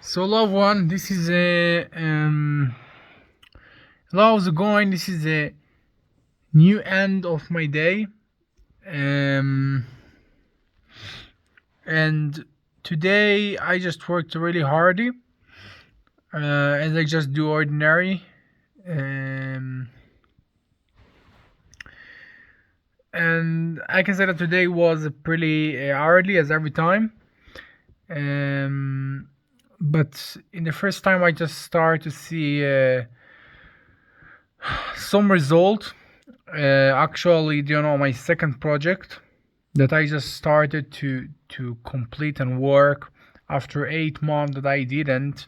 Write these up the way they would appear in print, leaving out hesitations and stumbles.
So, loved one, this is a how's it going? This is a new end of my day, um, and today I just worked really hard, as I just do ordinary, um, and I can say that today was pretty hardly as every time. Um, but in the first time, I just start to see some result. Actually, my second project that I just started to complete and work after 8 months that I didn't.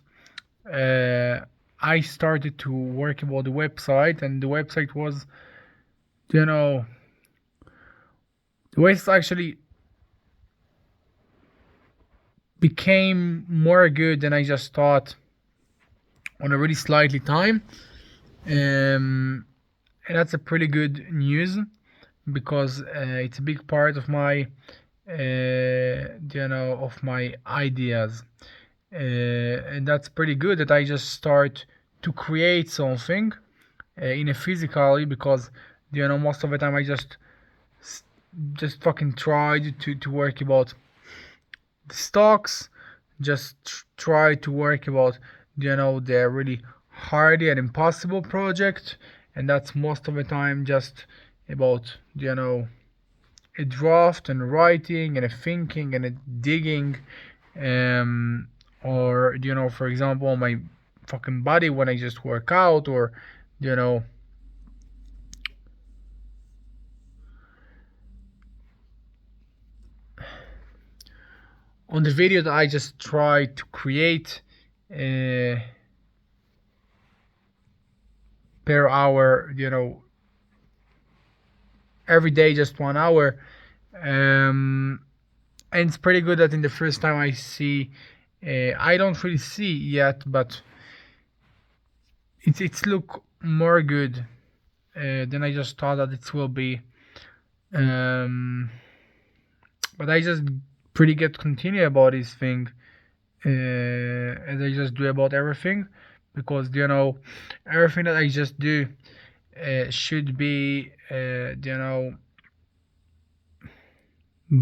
I started to work about the website, and the website was, you know, the website actually became more good than I just thought on a really slightly time. And that's a pretty good news because it's a big part of my of my ideas, and that's pretty good that I just start to create something in a physically, because most of the time I just fucking tried to work about the stocks, just try to work about the really hard and impossible project, and that's most of the time just about a draft and writing and a thinking and a digging, um or for example my fucking body when I just work out, or you know on the video that I just try to create uh, per hour, every day just 1 hour. And it's pretty good that in the first time I see, I don't really see yet, but it's look more good than I just thought that it will be. Um, but I just pretty get continue about this thing, as I just do about everything, because everything that I just do should be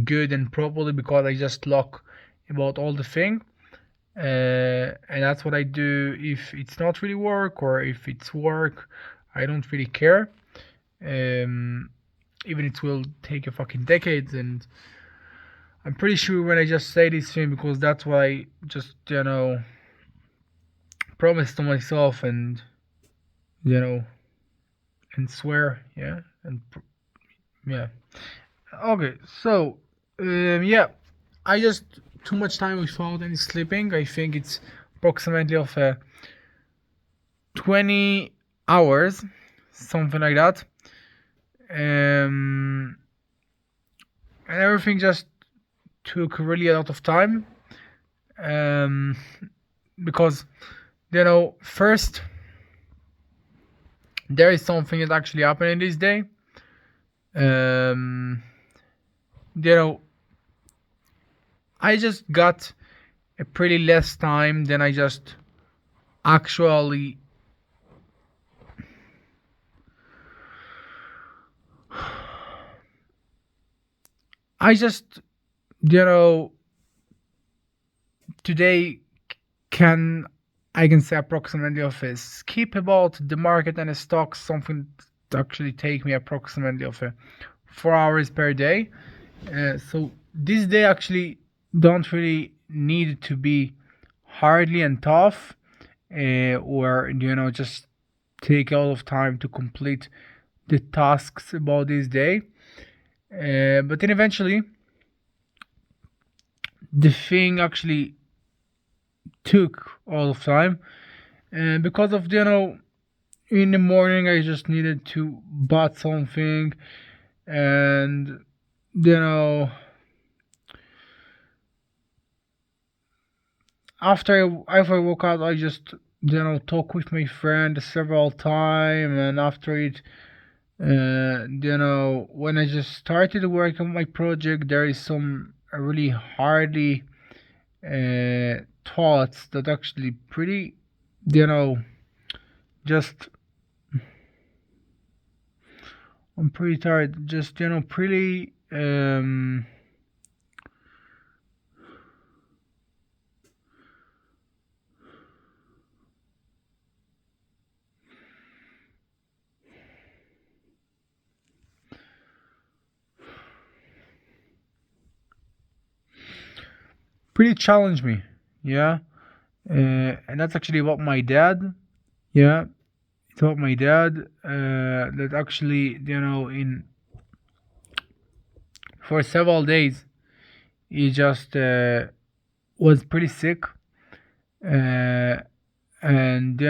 good and properly, because I just look about all the thing, and that's what I do. If it's not really work, or if it's work, I don't really care. Um, Even it will take a fucking decades, and I'm pretty sure when I just say this thing, because that's what I just promise to myself, and you know and swear, yeah, yeah. Okay, so yeah, I just too much time without any sleeping. I think it's approximately of 20 hours, something like that. Um, and everything just took really a lot of time. Um, because first there is something that actually happened this day. Um, you know, I just got a pretty less time than I just actually. I just, you know, today can I can say approximately of a skip about the market and the stocks, something to actually take me approximately of a 4 hours per day. So this day actually don't really need to be hardly and tough, or just take a lot of time to complete the tasks about this day. But then eventually the thing actually took all of time, and because of in the morning I just needed to buy something, and you know after I woke up I just talk with my friend several times, and after it, when I just started to work on my project, there is some really hardly thoughts that actually pretty, you know, just I'm pretty tired. Just pretty pretty challenge me. Yeah, and that's actually about my dad. Yeah, it's about my dad. That actually in for several days he just was pretty sick. Uh, and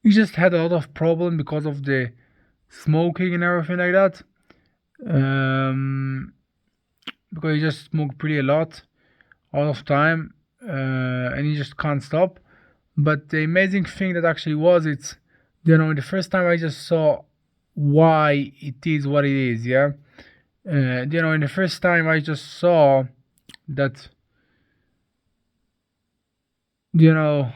he just had a lot of problem because of the smoking and everything like that. Um, because he just smoked pretty a lot all of time, and he just can't stop. But the amazing thing that actually was it's the first time I just saw why it is what it is. Yeah, in the first time I just saw that you know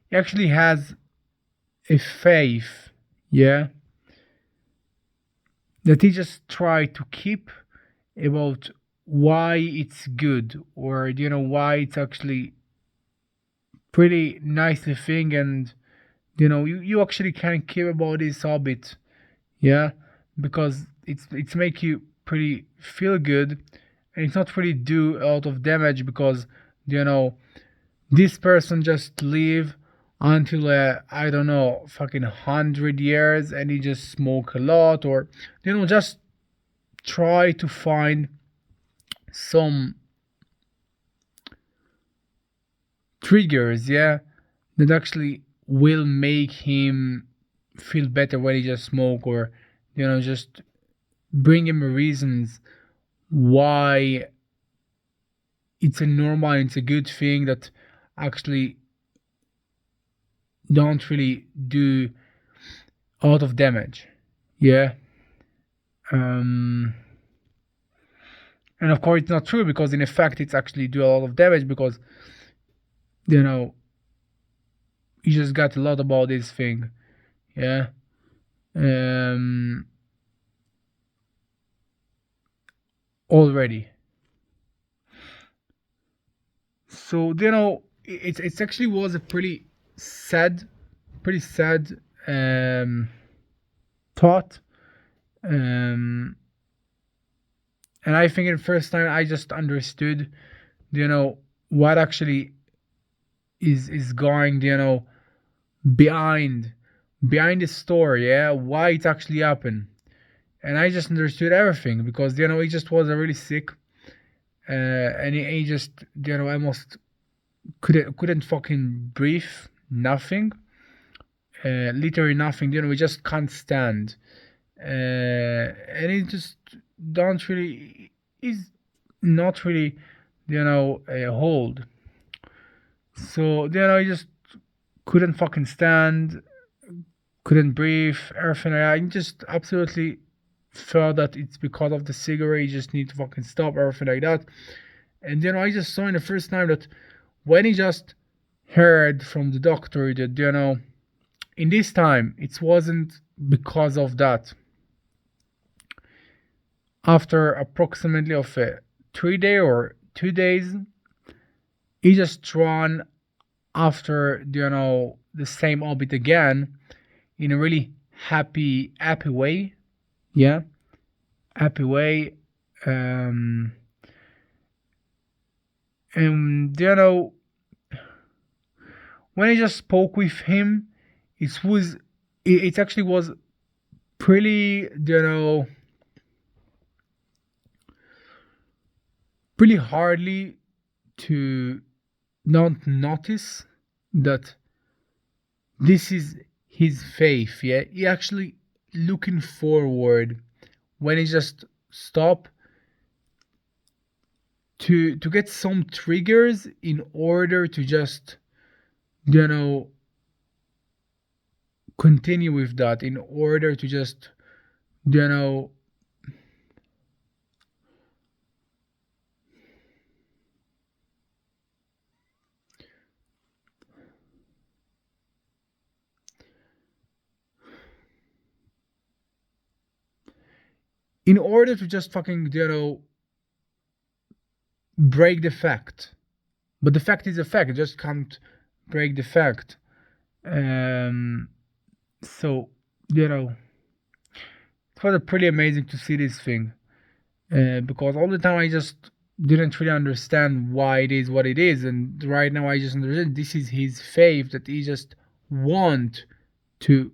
he actually has a faith. Yeah, that he just try to keep about why it's good, or why it's actually pretty nice thing, and you actually can keep about this habit. Yeah, because it's make you pretty feel good, and it's not really do a lot of damage, because you know this person just live until I don't know, fucking 100 years, and he just smoke a lot, or just try to find some triggers, yeah, that actually will make him feel better when he just smoke, or just bring him reasons why it's a normal, it's a good thing that actually don't really do a lot of damage. Yeah. um and of course it's not true, because in effect it's actually do a lot of damage, because you know you just got a lot about this thing. Yeah. um Already. So it's actually was a sad pretty sad um thought. um and I think the first time I just understood what actually is going behind behind the story, yeah, why it actually happened. And I just understood everything, because he just was really sick, and he just almost couldn't fucking breathe, nothing, literally nothing. We just can't stand, and he just don't really is not really hold. So he just couldn't fucking stand, couldn't breathe, everything. I just absolutely felt that it's because of the cigarette. You just need to fucking stop, everything like that. And I just saw in the first time that when he just heard from the doctor that in this time it wasn't because of that. After approximately of 3 day or 2 days, he just run after the same orbit again, in a really happy way. Yeah, happy way. um and when I just spoke with him, it actually was pretty pretty hardly to not notice that this is his faith. Yeah, he actually looking forward when he just stop to get some triggers in order to just you know continue with that in order to just, you know, in order to just fucking, break the fact. But the fact is a fact. You just can't break the fact. Um, so, you know, it was pretty amazing to see this thing. Because all the time I just didn't really understand why it is what it is, and right now I just understand this is his faith that he just want to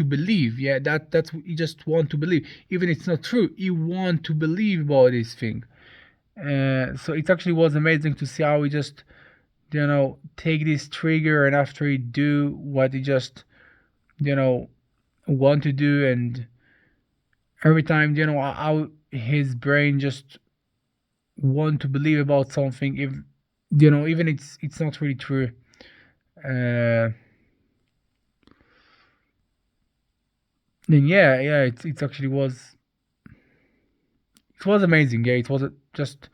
believe. Yeah, that's he just want to believe, even it's not true. He want to believe about this thing. So it actually was amazing to see how he just take this trigger, and after he do what he just you know want to do, and every time how his brain just want to believe about something, if even it's not really true. uh then yeah, it's actually was amazing. Yeah, it was just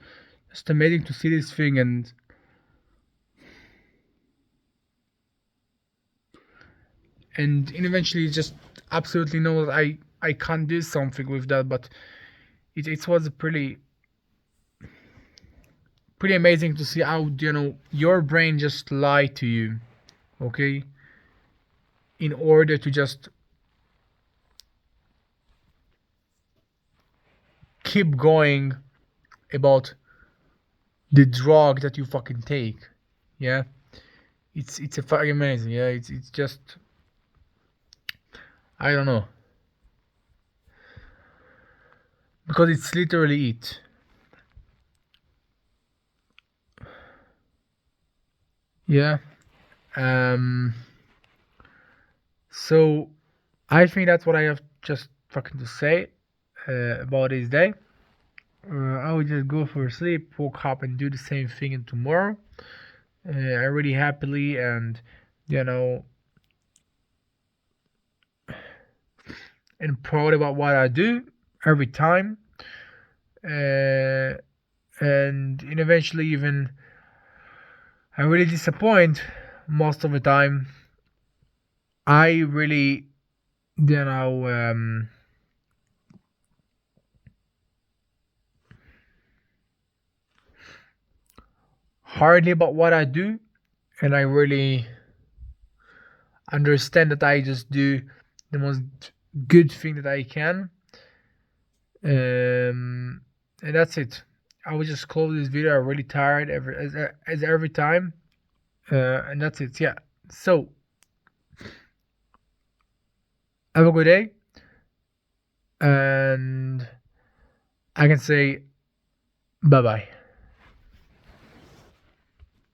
amazing to see this thing, and eventually just absolutely know that I can't do something with that. But it was pretty amazing to see how your brain just lied to you, okay, in order to just keep going about the drug that you fucking take. Yeah, it's a fucking amazing. Yeah, it's just, I don't know, because it's literally it. Yeah. um so I think that's what I have just fucking to say about this day. I will just go for sleep, woke up, and do the same thing in tomorrow. I really happily, and you know and proud about what I do every time. uh, and eventually even I really disappoint most of the time. I really you know hardly about what I do, and I really understand that I just do the most good thing that I can. And that's it. I will just close this video. I'm really tired as every time. And that's it. Yeah. So have a good day, and I can say bye bye.